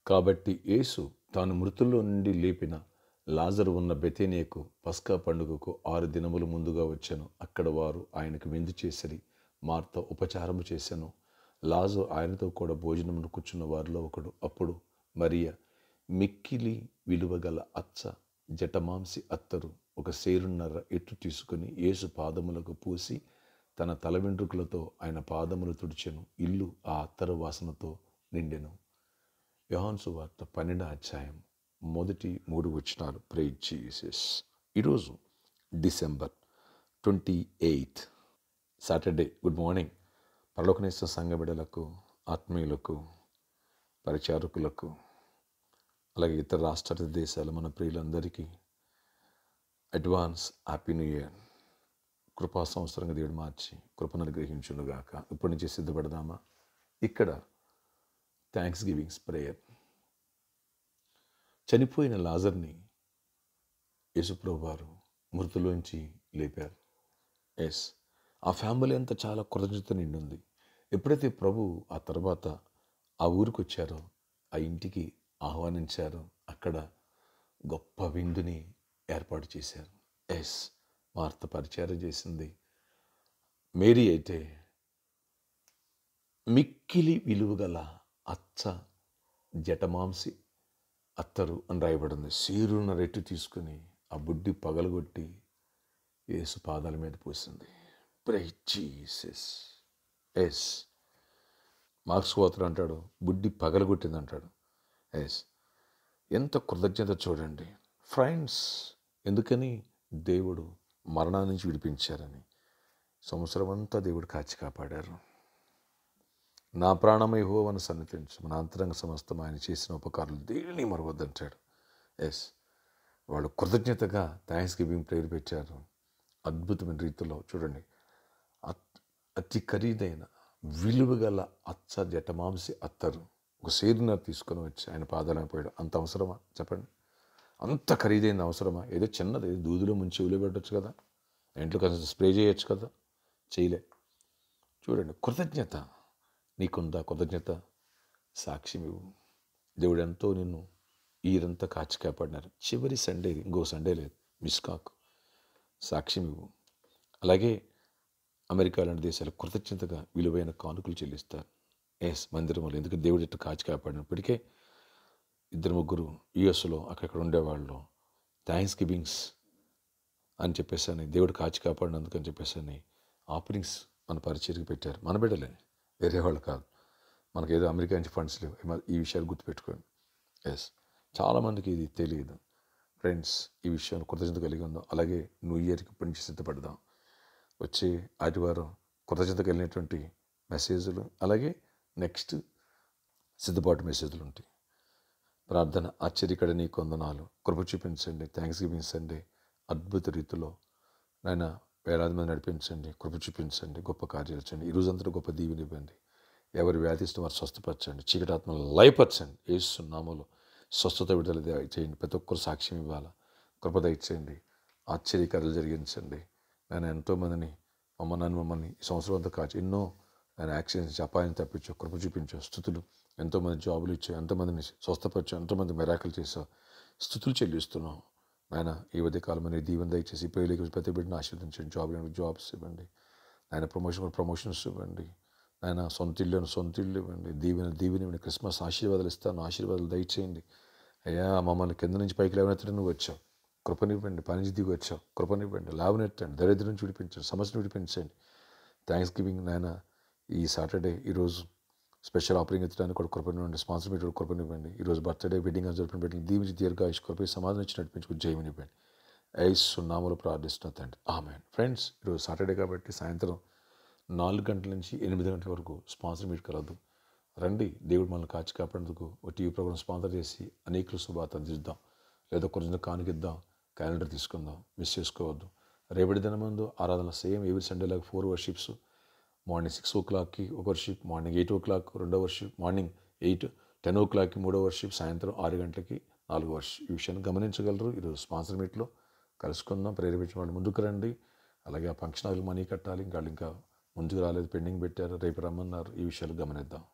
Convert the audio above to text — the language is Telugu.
కాబట్టి యేసు తాను మృతుల్లో నుండి లేపిన లాజరు ఉన్న బెతేనియకు పస్కా పండుగకు 6 దినములు ముందుగా వచ్చెను. అక్కడ వారు ఆయనకు విందు చేసిరి. మార్త ఉపచారము చేసెను. లాజరు ఆయనతో కూడా భోజనమును కూర్చున్న వారిలో ఒకడు. అప్పుడు మరియ మిక్కిలి విలువగల అచ్చ జటమాంసి అత్తరు ఒక సేరున్నర ఎత్తు తీసుకుని యేసు పాదములకు పూసి తన తల వెంట్రుకలతో ఆయన పాదములు తుడిచెను. ఇల్లు ఆ అత్తరు వాసనతో నిండెను. యోహాను సువార్త 12వ అధ్యాయం మొదటి 3 వచనాలు. Praise Jesus. ఈరోజు డిసెంబర్ 28 సాటర్డే. Good morning. పరలోకనేశ్వర సంఘ బిడ్డలకు, ఆత్మీయులకు, పరిచారకులకు, అలాగే ఇతర రాష్ట్ర దేశాల మన ప్రియులందరికీ అడ్వాన్స్ హ్యాపీ న్యూ ఇయర్. కృపా సంవత్సరంగా దేవుడు మార్చి కృపను అనుగ్రహించునుగాక. ఇప్పటి నుంచి సిద్ధపడదామా? ఇక్కడ థ్యాంక్స్ గివింగ్స్ ప్రేయర్. చనిపోయిన లాజర్ని యేసుప్రభువు వారు మృతులోంచి లేపారు. ఎస్, ఆ ఫ్యామిలీ అంతా చాలా కృతజ్ఞత నిండుంది. ఎప్పుడైతే ప్రభు ఆ తర్వాత ఆ ఊరికి వచ్చారో, ఆ ఇంటికి ఆహ్వానించారో, అక్కడ గొప్ప విందుని ఏర్పాటు చేశారు. ఎస్, మార్త పరిచయం చేసింది. మేరీ అయితే మిక్కిలి విలువగల అచ్చ జటమాంసి అత్తరు అని రాయబడింది. సీరున్న రెట్టు తీసుకుని ఆ బుడ్డి పగలగొట్టి యేసు పాదాల మీద పూసింది. Praise Jesus. ఎస్, మార్క్స్ పోతరు అంటాడు బుడ్డి పగలగొట్టింది అంటాడు. ఎస్, ఎంత కృతజ్ఞత చూడండి ఫ్రెండ్స్. ఎందుకని? దేవుడు మరణాన్ని నుంచి విడిపించారని. సంవత్సరం అంతా దేవుడు కాచి కాపాడారు. నా ప్రాణమై యెహోవాను సన్నిధించు, మన అంతరంగ సమస్తం ఆయన చేసిన ఉపకారాలు దేనిని మరవద్దంటాడు. ఎస్, వాళ్ళు కృతజ్ఞతగా థ్యాంక్స్ గివింగ్ ప్రేయర్ పెట్టారు. అద్భుతమైన రీతిలో చూడండి, అతి ఖరీదైన విలువగల అచ్చ జటమాంసి అత్తరు ఒక సేరున్నర తీసుకొని వచ్చి ఆయన పాదాలను పోయాడు. అంత అవసరమా చెప్పండి? అంత ఖరీదైన అవసరమా? ఏదో చిన్నది దూదిలో ముంచి ఉలిపెట్టచ్చు కదా, ఇంట్లో కొంచెం స్ప్రే చేయొచ్చు కదా, చేయలే. చూడండి, కృతజ్ఞత నీకుందా? కృతజ్ఞత సాక్ష్యం ఇవ్వు. దేవుడు ఎంతో నిన్ను ఈరంతా కాచి కాపాడినారు. చివరి సండే, ఇంకో సండే లేదు, మిస్ కాకు. సాక్ష్యం ఇవ్వు. అలాగే అమెరికా లాంటి దేశాలు కృతజ్ఞతగా విలువైన కానుకలు చెల్లిస్తారు. ఎస్, మందిరంలో. ఎందుకు? దేవుడు ఎట్లా కాచి కాపాడినప్పటికే 2-3 యూఎస్లో అక్కడక్కడ ఉండేవాళ్ళు థ్యాంక్స్ గివింగ్స్ అని చెప్పేసి దేవుడు కాచి కాపాడినందుకు అని చెప్పేసి ఆఫరింగ్స్ మన పరిచయకి పెట్టారు. మన బిడ్డలే, వేరే వాళ్ళు కాదు. మనకేదో అమెరికా నుంచి ఫండ్స్ లేవు. ఈ విషయాలు గుర్తుపెట్టుకోండి. ఎస్, చాలామందికి ఇది తెలియదు. ఫ్రెండ్స్, ఈ విషయాన్ని కృతజ్ఞత కలిగి ఉందాం. అలాగే న్యూ ఇయర్కి ఇప్పటి నుంచి సిద్ధపడదాం. వచ్చే ఆదివారం కృతజ్ఞత కలిగినటువంటి మెసేజ్లు, అలాగే నెక్స్ట్ సిద్ధపాటు మెసేజ్లు ఉంటాయి. ప్రార్థన. ఆశ్చర్యకడ నీ కొందనాలు, కృప చూపించండి. థ్యాంక్స్ గివింగ్ సండే అద్భుత రీతిలో నాయన వేలాది మంది నడిపించండి. కృప చూపించండి. గొప్ప కార్యాలు చేయండి. ఈ రోజంతా గొప్ప దీవెని ఇవ్వండి. ఎవరి వ్యాధిస్తూ వారు స్వస్థపరచండి. చీకటాత్మలు లయపరచండి. యేసు నామములో స్వస్థత విడుదల చేయండి. ప్రతి ఒక్కరు సాక్ష్యం ఇవ్వాలా. కృప దయచేయండి. ఆశ్చర్యకార్యాలు జరిగించండి. నేను ఎంతోమందిని మమ్మల్ని ఈ సంవత్సరం అంతా కాచి ఎన్నో నేను యాక్సిడెంట్స్ అపాయం తప్పించు, కృప చూపించు. స్థుతులు. ఎంతోమంది జాబులు ఇచ్చావు, ఎంతోమందిని స్వస్థపరచు, ఎంతోమంది మెరాకులు చేసావు. స్థుతులు చెల్లిస్తున్నాం. ఆయన ఈ ఉదయకాలం అనేది దీవెన దయచేసి పెళ్ళికి ప్రతి బిడ్డను ఆశీర్వదించండి. జాబ్స్ ఇవ్వండి. ఆయన ప్రమోషన్స్ ఇవ్వండి. ఆయన సొంత ఇల్లు ఇవ్వండి. దీవెన ఇవ్వండి. క్రిస్మస్ ఆశీర్వాదాలు ఇస్తాను. ఆశీర్వాదాలు దయచేయండి. అయ్యా, మమ్మల్ని కింద నుంచి పైకి లేవనెత్తడం నువ్వు వచ్చావు. కృపనివ్వండి. పని దిగి వచ్చావు. కృపనివ్వండి. లాభనెత్తండి. దరిద్రం నుంచి విడిపించండి. సమస్యను విడిపించండి. థ్యాంక్స్ గివింగ్ నాయన ఈ సాటర్డే ఈరోజు స్పెషల్ ఆఫరింగ్ ఎత్తడానికి కూడా కృపనివ్వండి. స్పాన్సర్ మీట్ కూడా కృపనివ్వండి. ఈరోజు బర్త్డే, వెడ్డింగ్ అని జరిపిన బిడ్డలు దీవించి దీర్ఘాయుష్ కృప సమాధానం ఇచ్చి నడిపించుకు జయమనివ్వండి. యేసు నామములో ప్రార్థిస్తున్న తండ్రి, ఆమేన్. ఫ్రెండ్స్, ఈరోజు సాటర్డే కాబట్టి సాయంత్రం 4 గంటల నుంచి 8 గంటల వరకు స్పాన్సర్ మీట్ కలదు. రండి. దేవుడు మనల్ని కాచి కాపాడేందుకు ఒక టీవీ ప్రోగ్రామ్ స్పాన్సర్ చేసి అనేకులు శుభార్త అందిద్దాం. లేదా కొంచెం కానుకిద్దాం. క్యాలెండర్ తీసుకుందాం. మిస్ చేసుకోవద్దు. రేపటి దినమందు ఆరాధన సేమ్ ఎవ్రీ సండే లాగా 4 వర్షిప్స్. మార్నింగ్ 6 o'clockకి ఒక వర్షిప్, మార్నింగ్ 8 o'clock రెండో వర్షిప్, మార్నింగ్ 10 o'clockకి మూడో వర్షిప్, సాయంత్రం 6 గంటలకి 4 వర్షిప్. ఈ విషయాన్ని గమనించగలరు. ఈరోజు స్పాన్సర్ మీట్లో కలుసుకుందాం. ప్రేరేపించిన వాళ్ళు ముందుకు రండి. అలాగే ఆ ఫంక్షన్ హాల్ మనీ కట్టాలి. ఇంకా ముందుకు రాలేదు, పెండింగ్ పెట్టారు, రేపు రమ్మన్నారు. ఈ విషయాలు గమనిద్దాం.